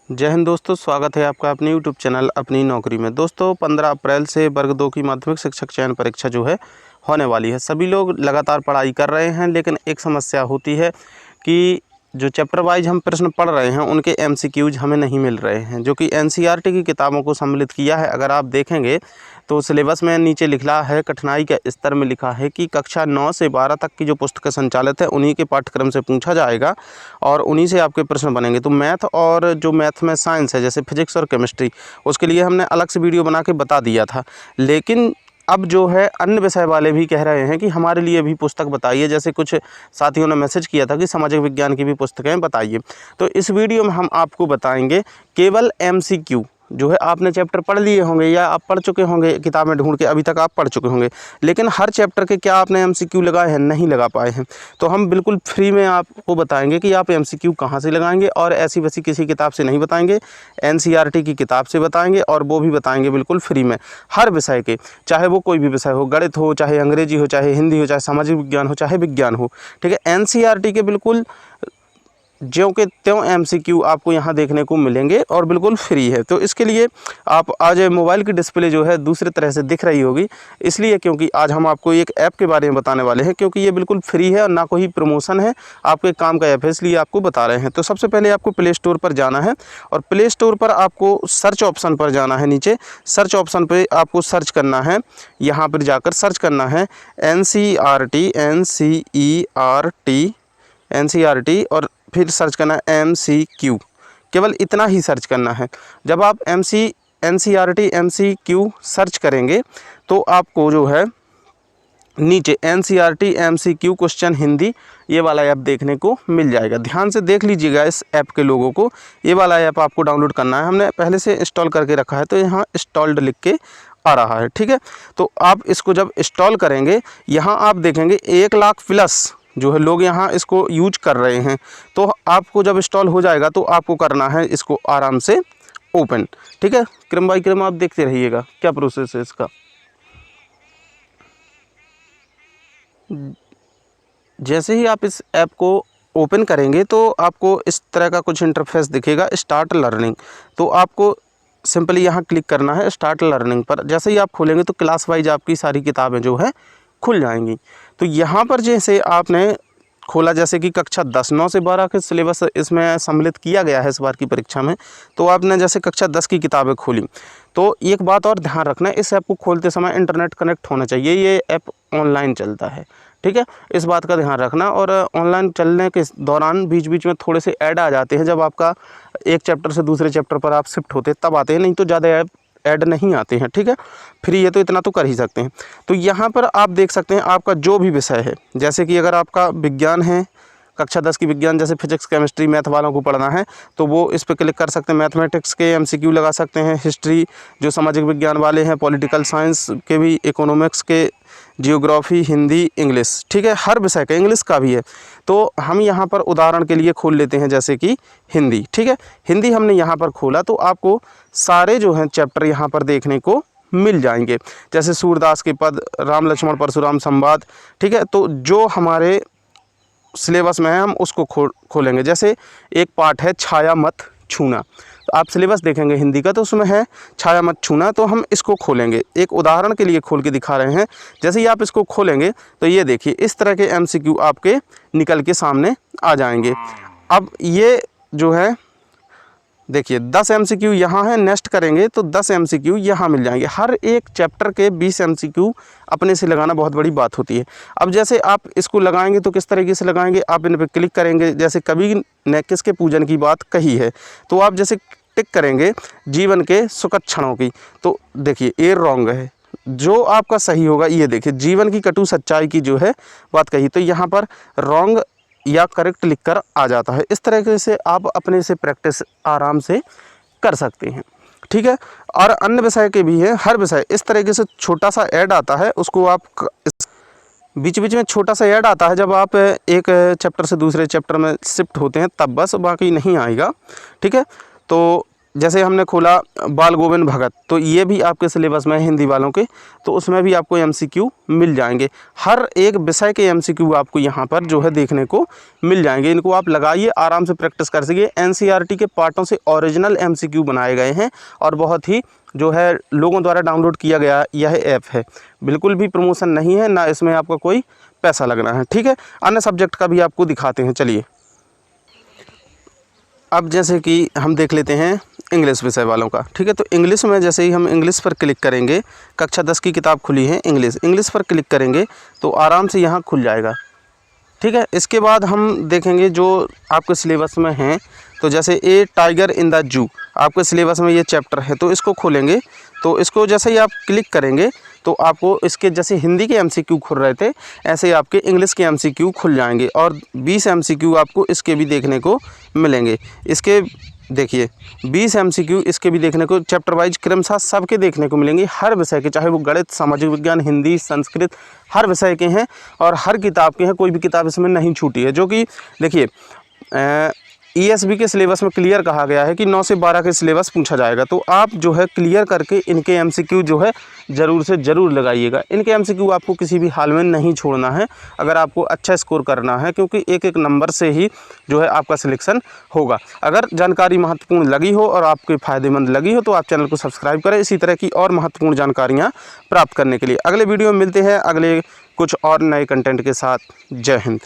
जय हिंद दोस्तों, स्वागत है आपका अपने YouTube चैनल अपनी नौकरी में। दोस्तों 15 अप्रैल से वर्ग 2 की माध्यमिक शिक्षक चयन परीक्षा जो है होने वाली है। सभी लोग लगातार पढ़ाई कर रहे हैं, लेकिन एक समस्या होती है कि जो चैप्टर वाइज हम प्रश्न पढ़ रहे हैं उनके MCQs हमें नहीं मिल रहे हैं, जो कि NCERT की किताबों को सम्मिलित किया है। अगर आप देखेंगे तो सिलेबस में नीचे लिखा है, कठिनाई के स्तर में लिखा है कि कक्षा 9 से 12 तक की जो पुस्तकें संचालित है उन्हीं के पाठ्यक्रम से पूछा जाएगा और उन्हीं से आपके प्रश्न बनेंगे। तो मैथ और जो मैथ में साइंस है जैसे फिजिक्स और केमिस्ट्री, उसके लिए हमने अलग से वीडियो बना के बता दिया था। लेकिन अब जो है अन्य विषय वाले भी कह रहे हैं कि हमारे लिए भी पुस्तक बताइए। जैसे कुछ साथियों ने मैसेज किया था कि सामाजिक विज्ञान की भी पुस्तकें बताइए। तो इस वीडियो में हम आपको बताएंगे केवल MCQ जो है। आपने चैप्टर पढ़ लिए होंगे या आप पढ़ चुके होंगे, किताब में ढूंढ के अभी तक आप पढ़ चुके होंगे, लेकिन हर चैप्टर के क्या आपने MCQ लगाए हैं? नहीं लगा पाए हैं। तो हम बिल्कुल फ्री में आपको बताएंगे कि आप MCQ कहाँ से लगाएंगे, और ऐसी वैसी किसी किताब से नहीं बताएंगे, NCERT की किताब से बताएंगे, और वो भी बताएंगे बिल्कुल फ्री में। हर विषय के, चाहे वो कोई भी विषय हो, गणित हो, चाहे अंग्रेजी हो, चाहे हिंदी हो, चाहे सामाजिक विज्ञान हो, चाहे विज्ञान हो, ठीक है। NCERT के बिल्कुल ज्यों के त्यों MCQ आपको यहाँ देखने को मिलेंगे और बिल्कुल फ्री है। तो इसके लिए आप आज मोबाइल की डिस्प्ले जो है दूसरे तरह से दिख रही होगी, इसलिए क्योंकि आज हम आपको एक ऐप के बारे में बताने वाले हैं, क्योंकि ये बिल्कुल फ्री है और ना कोई प्रमोशन है, आपके काम का ऐप है, इसलिए आपको बता रहे हैं। तो सबसे पहले आपको प्ले स्टोर पर जाना है और प्ले स्टोर पर आपको सर्च ऑप्शन पर जाना है। नीचे सर्च ऑप्शन पर आपको सर्च करना है, यहाँ पर जाकर सर्च करना है NCERT और फिर सर्च करना है MCQ। केवल इतना ही सर्च करना है। जब आप NCERT MCQ सर्च करेंगे तो आपको जो है नीचे NCERT MCQ क्वेश्चन हिंदी ये वाला ऐप देखने को मिल जाएगा। ध्यान से देख लीजिएगा इस ऐप के लोगों को। ये वाला ऐप आपको डाउनलोड करना है, हमने पहले से इंस्टॉल करके रखा है, तो यहाँ इंस्टॉल्ड लिख के आ रहा है, ठीक है। तो आप इसको जब इंस्टॉल करेंगे, यहाँ आप देखेंगे 1 लाख प्लस जो है लोग यहाँ इसको यूज कर रहे हैं। तो आपको जब इंस्टॉल हो जाएगा तो आपको करना है इसको आराम से ओपन, ठीक है। क्रम बाई क्रम आप देखते रहिएगा क्या प्रोसेस है इसका। जैसे ही आप इस ऐप को ओपन करेंगे तो आपको इस तरह का कुछ इंटरफेस दिखेगा, स्टार्ट लर्निंग। तो आपको सिंपली यहाँ क्लिक करना है स्टार्ट लर्निंग पर। जैसे ही आप खोलेंगे तो क्लास वाइज आपकी सारी किताबें जो है खुल जाएंगी। तो यहाँ पर जैसे आपने खोला, जैसे कि कक्षा 10 9 से 12 के सिलेबस इसमें सम्मिलित किया गया है इस बार की परीक्षा में, तो आपने जैसे कक्षा 10 की किताबें खोली, तो एक बात और ध्यान रखना है, इस ऐप को खोलते समय इंटरनेट कनेक्ट होना चाहिए। ये ऐप ऑनलाइन चलता है, ठीक है, इस बात का ध्यान रखना। और ऑनलाइन चलने के दौरान बीच बीच में थोड़े से ऐड आ जाते हैं, जब आपका एक चैप्टर से दूसरे चैप्टर पर आप शिफ्ट होते तब आते हैं, नहीं तो ज़्यादा ऐड नहीं आते हैं, ठीक है। फ्री है तो इतना तो कर ही सकते हैं। तो यहाँ पर आप देख सकते हैं आपका जो भी विषय है, जैसे कि अगर आपका विज्ञान है, कक्षा 10 की विज्ञान, जैसे फिजिक्स केमिस्ट्री मैथ वालों को पढ़ना है तो वो इस पर क्लिक कर सकते हैं, मैथमेटिक्स के MCQ लगा सकते हैं, हिस्ट्री जो सामाजिक विज्ञान वाले हैं, पॉलिटिकल साइंस के भी, इकोनॉमिक्स के, जियोग्राफी, हिंदी, इंग्लिश, ठीक है, हर विषय का, इंग्लिश का भी है। तो हम यहाँ पर उदाहरण के लिए खोल लेते हैं जैसे कि हिंदी, ठीक है। हिंदी हमने यहाँ पर खोला तो आपको सारे जो हैं चैप्टर यहाँ पर देखने को मिल जाएंगे, जैसे सूरदास के पद, राम लक्ष्मण परशुराम संवाद, ठीक है। तो जो हमारे सिलेबस में है हम उसको खोलेंगे। जैसे एक पार्ट है छाया मत छूना, तो आप सिलेबस देखेंगे हिंदी का तो उसमें है छाया मत छूना, तो हम इसको खोलेंगे। एक उदाहरण के लिए खोल के दिखा रहे हैं। जैसे ही आप इसको खोलेंगे तो ये देखिए इस तरह के MCQ आपके निकल के सामने आ जाएंगे। अब ये जो है देखिए 10 MCQ यहाँ है, नेक्स्ट करेंगे तो 10 MCQ यहाँ मिल जाएंगे। हर एक चैप्टर के 20 MCQ अपने से लगाना बहुत बड़ी बात होती है। अब जैसे आप इसको लगाएंगे तो किस तरीके से लगाएंगे, आप इन पर क्लिक करेंगे। जैसे कवि ने किसके पूजन की बात कही है, तो आप जैसे टिक करेंगे जीवन के सुखद क्षणों की, तो देखिए ये रॉन्ग है, जो आपका सही होगा ये देखिए जीवन की कटु सच्चाई की जो है बात कही, तो यहाँ पर रॉन्ग या करेक्ट लिखकर आ जाता है। इस तरीके से आप अपने से प्रैक्टिस आराम से कर सकते हैं, ठीक है। और अन्य विषय के भी हैं, हर विषय इस तरीके से छोटा सा ऐड आता है, उसको आप बीच बीच में छोटा सा ऐड आता है जब आप एक चैप्टर से दूसरे चैप्टर में शिफ्ट होते हैं तब, बस, बाकी नहीं आएगा, ठीक है। तो जैसे हमने खोला बाल गोविंद भगत, तो ये भी आपके सिलेबस में है हिंदी वालों के, तो उसमें भी आपको एमसीक्यू मिल जाएंगे। हर एक विषय के एमसीक्यू आपको यहाँ पर जो है देखने को मिल जाएंगे। इनको आप लगाइए, आराम से प्रैक्टिस कर सकिए। एनसीईआरटी के पार्टों से ओरिजिनल एमसीक्यू बनाए गए हैं और बहुत ही जो है लोगों द्वारा डाउनलोड किया गया यह ऐप है। बिल्कुल भी प्रमोशन नहीं है, ना इसमें आपका कोई पैसा लगना है, ठीक है। अन्य सब्जेक्ट का भी आपको दिखाते हैं, चलिए। अब जैसे कि हम देख लेते हैं इंग्लिश विषय वालों का, ठीक है। तो इंग्लिश में जैसे ही हम इंग्लिश पर क्लिक करेंगे, कक्षा 10 की किताब खुली है इंग्लिश पर क्लिक करेंगे तो आराम से यहाँ खुल जाएगा, ठीक है। इसके बाद हम देखेंगे जो आपके सिलेबस में हैं, तो जैसे ए टाइगर इन द जू आपके सिलेबस में ये चैप्टर है, तो इसको खोलेंगे। तो इसको जैसे ही आप क्लिक करेंगे तो आपको इसके जैसे हिंदी के एमसीक्यू खुल रहे थे, ऐसे आपके इंग्लिश के एमसीक्यू खुल जाएंगे और 20 एमसीक्यू आपको इसके भी देखने को मिलेंगे। इसके देखिए 20 एमसीक्यू इसके भी देखने को चैप्टर वाइज क्रमशः सबके देखने को मिलेंगे, हर विषय के, चाहे वो गणित, सामाजिक विज्ञान, हिंदी, संस्कृत, हर विषय के हैं और हर किताब के हैं। कोई भी किताब इसमें नहीं छूटी है, जो कि देखिए ईएसबी के सिलेबस में क्लियर कहा गया है कि 9 से 12 के सिलेबस पूछा जाएगा। तो आप जो है क्लियर करके इनके एमसीक्यू जो है ज़रूर से ज़रूर लगाइएगा। इनके एमसीक्यू आपको किसी भी हाल में नहीं छोड़ना है अगर आपको अच्छा स्कोर करना है, क्योंकि एक एक नंबर से ही जो है आपका सिलेक्शन होगा। अगर जानकारी महत्वपूर्ण लगी हो और आपके फ़ायदेमंद लगी हो तो आप चैनल को सब्सक्राइब करें इसी तरह की और महत्वपूर्ण जानकारियाँ प्राप्त करने के लिए। अगले वीडियो में मिलते हैं अगले कुछ और नए कंटेंट के साथ। जय हिंद।